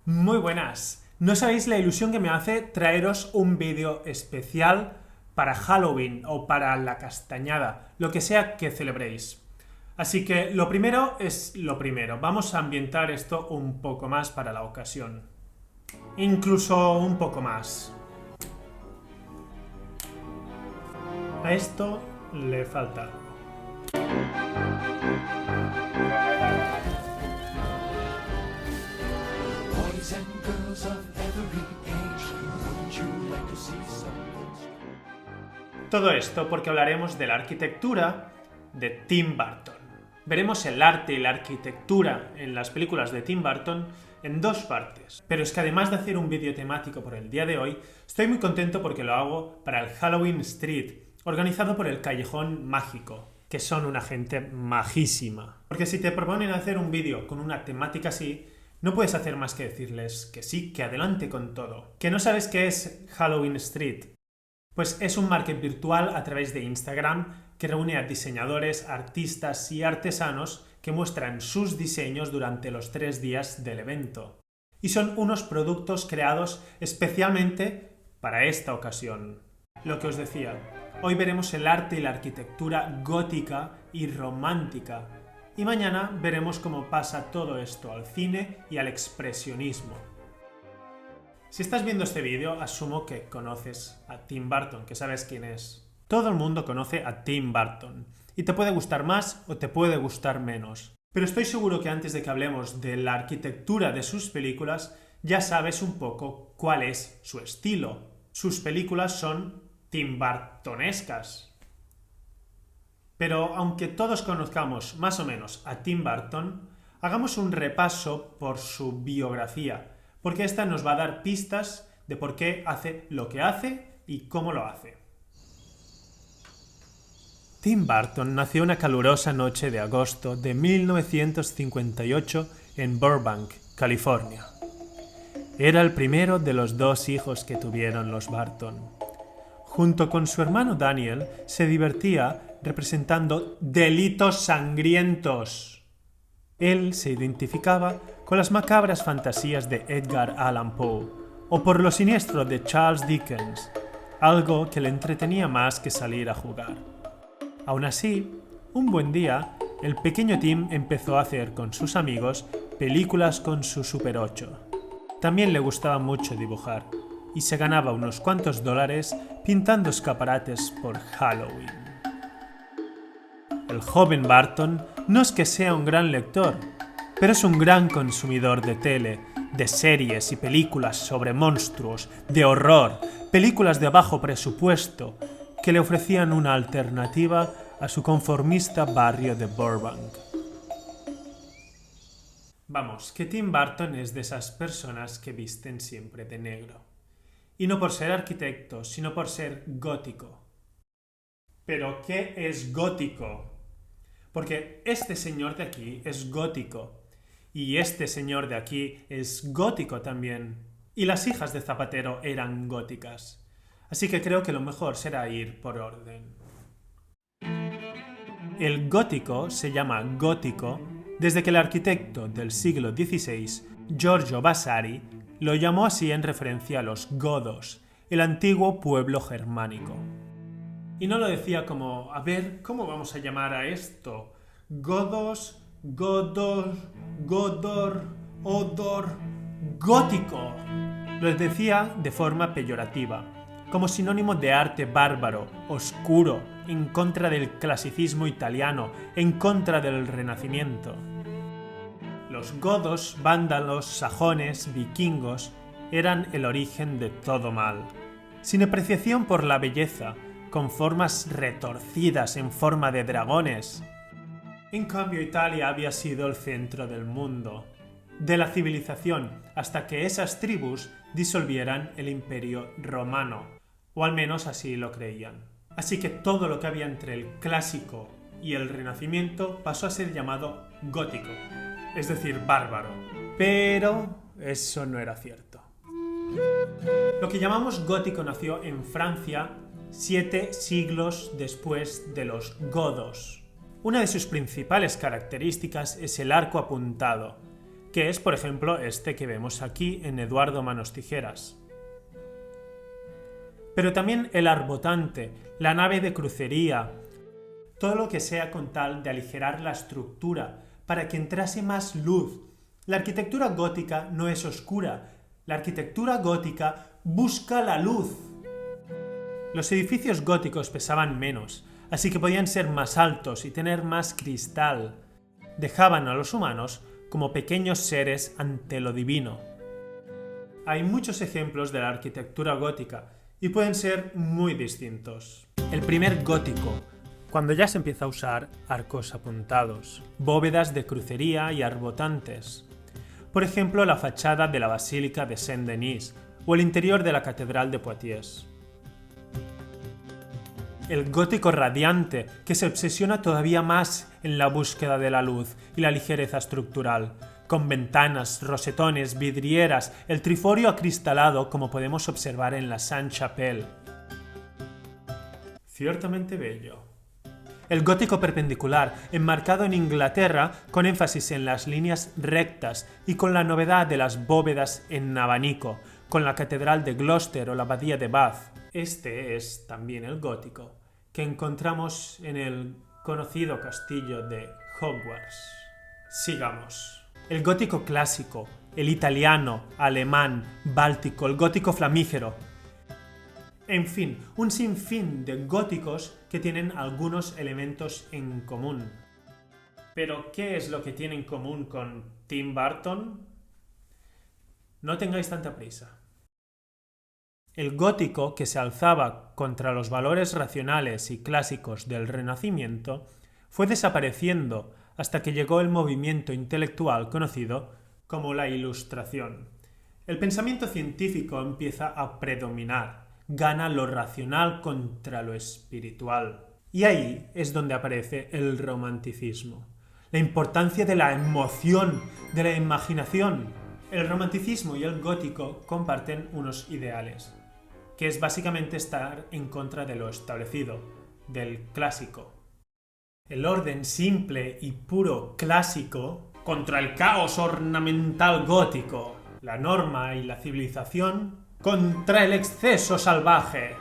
Muy buenas. No sabéis la ilusión que me hace traeros un vídeo especial para Halloween o para la castañada, lo que sea que celebréis. Así que lo primero es lo primero. Vamos a ambientar esto un poco más para la ocasión. Incluso un poco más. A esto le falta algo. Boys and girls of every age, wouldn't you like to see something? Todo esto porque hablaremos de la arquitectura de Tim Burton. Veremos el arte y la arquitectura en las películas de Tim Burton en dos partes. Pero es que además de hacer un vídeo temático por el día de hoy, estoy muy contento porque lo hago para el Halloween Street, organizado por el Callejón Mágico, que son una gente majísima. Porque si te proponen hacer un vídeo con una temática así, no puedes hacer más que decirles que sí, que adelante con todo. ¿Que no sabes qué es Halloween Street? Pues es un market virtual a través de Instagram que reúne a diseñadores, artistas y artesanos que muestran sus diseños durante los 3 días del evento. Y son unos productos creados especialmente para esta ocasión. Lo que os decía, hoy veremos el arte y la arquitectura gótica y romántica. Y mañana veremos cómo pasa todo esto al cine y al expresionismo. Si estás viendo este vídeo, asumo que conoces a Tim Burton, que sabes quién es. Todo el mundo conoce a Tim Burton, y te puede gustar más o te puede gustar menos. Pero estoy seguro que antes de que hablemos de la arquitectura de sus películas, ya sabes un poco cuál es su estilo. Sus películas son Tim Burtonescas. Pero aunque todos conozcamos más o menos a Tim Burton, hagamos un repaso por su biografía, porque esta nos va a dar pistas de por qué hace lo que hace y cómo lo hace. Tim Burton nació una calurosa noche de agosto de 1958 en Burbank, California. Era el primero de los 2 hijos que tuvieron los Burton. Junto con su hermano Daniel, se divertía representando delitos sangrientos. Él se identificaba con las macabras fantasías de Edgar Allan Poe o por lo siniestro de Charles Dickens, algo que le entretenía más que salir a jugar. Aún así, un buen día, el pequeño Tim empezó a hacer con sus amigos películas con su Super 8. También le gustaba mucho dibujar y se ganaba unos cuantos dólares pintando escaparates por Halloween. El joven Burton no es que sea un gran lector, pero es un gran consumidor de tele, de series y películas sobre monstruos, de horror, películas de bajo presupuesto, que le ofrecían una alternativa a su conformista barrio de Burbank. Vamos, que Tim Burton es de esas personas que visten siempre de negro. Y no por ser arquitecto, sino por ser gótico. ¿Pero qué es gótico? Porque este señor de aquí es gótico. Y este señor de aquí es gótico también. Y las hijas de Zapatero eran góticas. Así que creo que lo mejor será ir por orden. El gótico se llama gótico desde que el arquitecto del siglo XVI, Giorgio Vasari, lo llamó así en referencia a los godos, el antiguo pueblo germánico. Y no lo decía como, a ver, ¿cómo vamos a llamar a esto? Godos, godor, godor, odor, gótico. Lo decía de forma peyorativa, como sinónimo de arte bárbaro, oscuro, en contra del clasicismo italiano, en contra del Renacimiento. Los godos, vándalos, sajones, vikingos, eran el origen de todo mal. Sin apreciación por la belleza, con formas retorcidas en forma de dragones. En cambio, Italia había sido el centro del mundo, de la civilización, hasta que esas tribus disolvieran el imperio romano, o al menos así lo creían. Así que todo lo que había entre el clásico y el Renacimiento pasó a ser llamado gótico, es decir, bárbaro. Pero eso no era cierto. Lo que llamamos gótico nació en Francia 7 siglos después de los godos. Una de sus principales características es el arco apuntado, que es, por ejemplo, este que vemos aquí en Eduardo Manos Tijeras. Pero también el arbotante, la nave de crucería, todo lo que sea con tal de aligerar la estructura para que entrase más luz. La arquitectura gótica no es oscura, la arquitectura gótica busca la luz. Los edificios góticos pesaban menos, así que podían ser más altos y tener más cristal. Dejaban a los humanos como pequeños seres ante lo divino. Hay muchos ejemplos de la arquitectura gótica y pueden ser muy distintos. El primer gótico, cuando ya se empieza a usar arcos apuntados, bóvedas de crucería y arbotantes. Por ejemplo, la fachada de la Basílica de Saint-Denis o el interior de la Catedral de Poitiers. El gótico radiante, que se obsesiona todavía más en la búsqueda de la luz y la ligereza estructural, con ventanas, rosetones, vidrieras, el triforio acristalado como podemos observar en la Sainte-Chapelle. Ciertamente bello. El gótico perpendicular, enmarcado en Inglaterra, con énfasis en las líneas rectas y con la novedad de las bóvedas en abanico, con la Catedral de Gloucester o la Abadía de Bath. Este es también el gótico que encontramos en el conocido castillo de Hogwarts. Sigamos. El gótico clásico, el italiano, alemán, báltico, el gótico flamígero. En fin, un sinfín de góticos que tienen algunos elementos en común. ¿Pero qué es lo que tiene en común con Tim Burton? No tengáis tanta prisa. El gótico, que se alzaba contra los valores racionales y clásicos del Renacimiento, fue desapareciendo hasta que llegó el movimiento intelectual conocido como la Ilustración. El pensamiento científico empieza a predominar, gana lo racional contra lo espiritual. Y ahí es donde aparece el romanticismo. La importancia de la emoción, de la imaginación. El romanticismo y el gótico comparten unos ideales, que es básicamente estar en contra de lo establecido, del clásico. El orden simple y puro clásico contra el caos ornamental gótico, la norma y la civilización contra el exceso salvaje.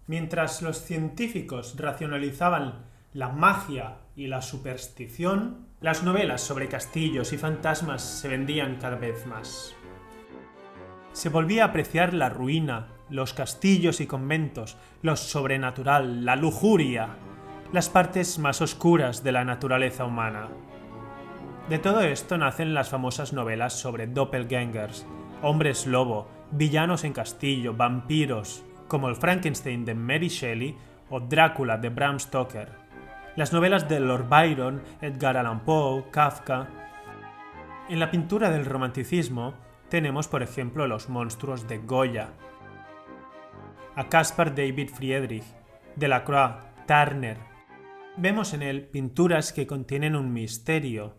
Mientras los científicos racionalizaban la magia y la superstición, las novelas sobre castillos y fantasmas se vendían cada vez más. Se volvía a apreciar la ruina, los castillos y conventos, lo sobrenatural, la lujuria, las partes más oscuras de la naturaleza humana. De todo esto nacen las famosas novelas sobre doppelgangers, hombres lobo, villanos en castillo, vampiros, como el Frankenstein de Mary Shelley o Drácula de Bram Stoker. Las novelas de Lord Byron, Edgar Allan Poe, Kafka. En la pintura del romanticismo tenemos, por ejemplo, los monstruos de Goya, a Caspar David Friedrich, Delacroix, Turner. Vemos en él pinturas que contienen un misterio,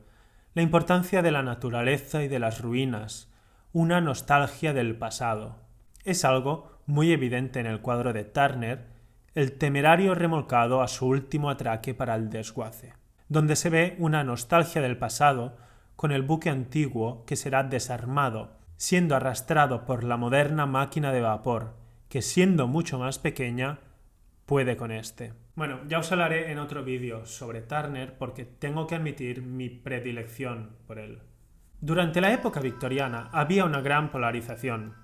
la importancia de la naturaleza y de las ruinas, una nostalgia del pasado. Es algo muy evidente en el cuadro de Turner, el temerario remolcado a su último atraque para el desguace, donde se ve una nostalgia del pasado con el buque antiguo que será desarmado, siendo arrastrado por la moderna máquina de vapor, que siendo mucho más pequeña, puede con este. Bueno, ya os hablaré en otro vídeo sobre Turner porque tengo que admitir mi predilección por él. Durante la época victoriana había una gran polarización,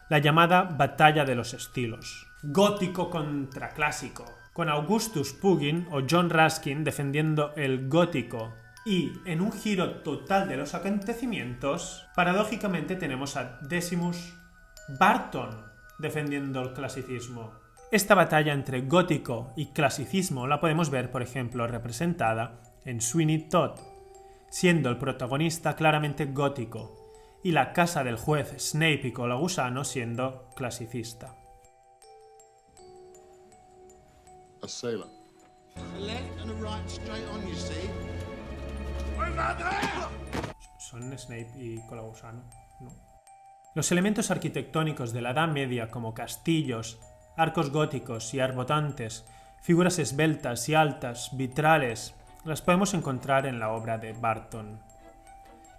la llamada batalla de los estilos, gótico contra clásico, con Augustus Pugin o John Ruskin defendiendo el gótico. Y, en un giro total de los acontecimientos, paradójicamente tenemos a Decimus Barton defendiendo el clasicismo. Esta batalla entre gótico y clasicismo la podemos ver, por ejemplo, representada en Sweeney Todd, siendo el protagonista claramente gótico, y la casa del juez Snape y Colagusano siendo clasicista. A sailor. A left and a right straight on, you see. ¿Son Snape y Colagusano? No. Los elementos arquitectónicos de la Edad Media, como castillos, arcos góticos y arbotantes, figuras esbeltas y altas, vitrales, las podemos encontrar en la obra de Barton.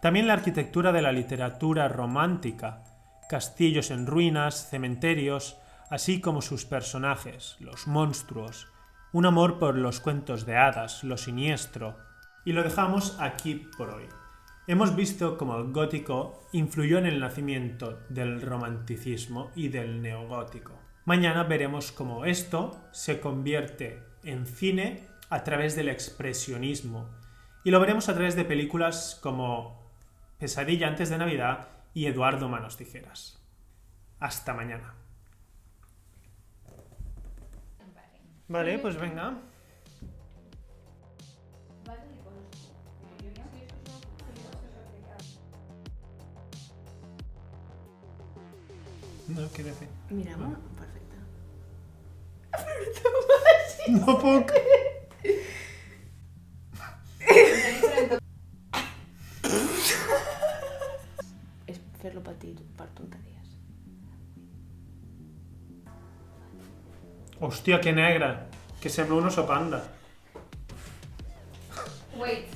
También la arquitectura de la literatura romántica, castillos en ruinas, cementerios, así como sus personajes, los monstruos, un amor por los cuentos de hadas, lo siniestro. Y lo dejamos aquí por hoy. Hemos visto cómo el gótico influyó en el nacimiento del romanticismo y del neogótico. Mañana veremos cómo esto se convierte en cine a través del expresionismo. Y lo veremos a través de películas como Pesadilla antes de Navidad y Eduardo Manos Tijeras. Hasta mañana. Vale, pues venga. No, ¿qué decir? Miramos, perfecte. No puc. És fer-lo patir per tonteries. Hòstia, que negre. Que sembla un oso panda. Wait.